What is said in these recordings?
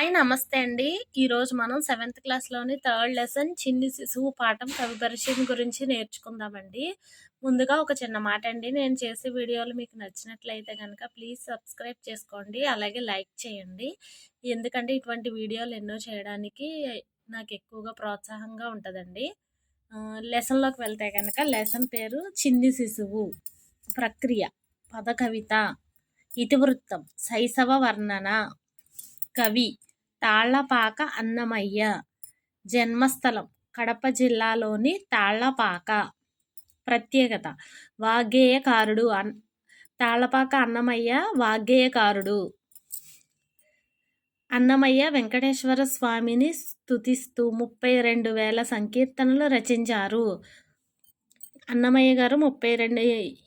Hi నమస్తే అండి. ఈరోజు మనం సెవెంత్ క్లాస్‌లోని థర్డ్ లెసన్ చిన్ని శిశువు పాఠం కవి పరిచయం గురించి నేర్చుకుందామండి. ముందుగా ఒక చిన్న మాట అండి. నేను చేసే వీడియోలు మీకు నచ్చినట్లయితే గనక ప్లీజ్ సబ్స్క్రైబ్ చేసుకోండి. అలాగే లైక్ చేయండి. ఎందుకంటే ఇటువంటి వీడియోలు ఎన్నో చేయడానికి నాకు ఎక్కువగా ప్రోత్సాహంగా ఉంటదండి. లెసన్‌లోకి వెళ్తే గనక లెసన్ పేరు చిన్ని శిశువు. ప్రక్రియ, పద కవిత, ఇతివృత్తం, శైశవ వర్ణన, కవి తాళ్లపాక అన్నమయ్య, జన్మస్థలం కడప జిల్లాలోని తాళ్లపాక, ప్రత్యేకత వాగ్గేయకారుడు, తాళ్లపాక అన్నమయ్య వాగ్గేయకారుడు. అన్నమయ్య వెంకటేశ్వర స్వామిని స్తుతిస్తూ 32,000 సంకీర్తనలు రచించారు. అన్నమయ్య గారు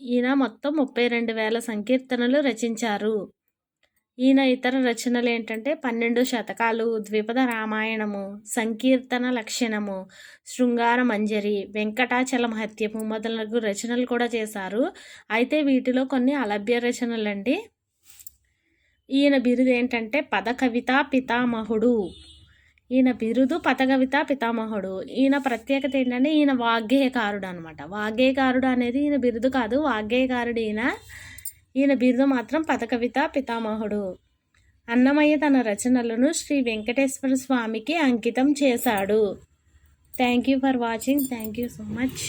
ఈయన మొత్తం 32,000 సంకీర్తనలు రచించారు. ఈయన ఇతర రచనలు ఏంటంటే 12 శతకాలు, ద్విపద రామాయణము, సంకీర్తన లక్షణము, శృంగార మంజరి, వెంకటాచల మహత్యము మొదలగు రచనలు కూడా చేశారు. అయితే వీటిలో కొన్ని అలభ్య రచనలండి. ఈయన బిరుదు ఏంటంటే పద కవితా పితామహుడు. ఈయన బిరుదు పదకవితా పితామహుడు. ఈయన ప్రత్యేకత ఏంటంటే ఈయన వాగ్గేయకారుడు అనమాట. వాగ్గేయకారుడు అనేది ఈయన బిరుదు కాదు, వాగ్గేయకారుడు ఈయన బిరుదు మాత్రం పదకవితా పితామహుడు. అన్నమయ్య తన రచనలను శ్రీ వెంకటేశ్వర స్వామికి అంకితం చేశాడు. Thank you for watching. Thank you so much.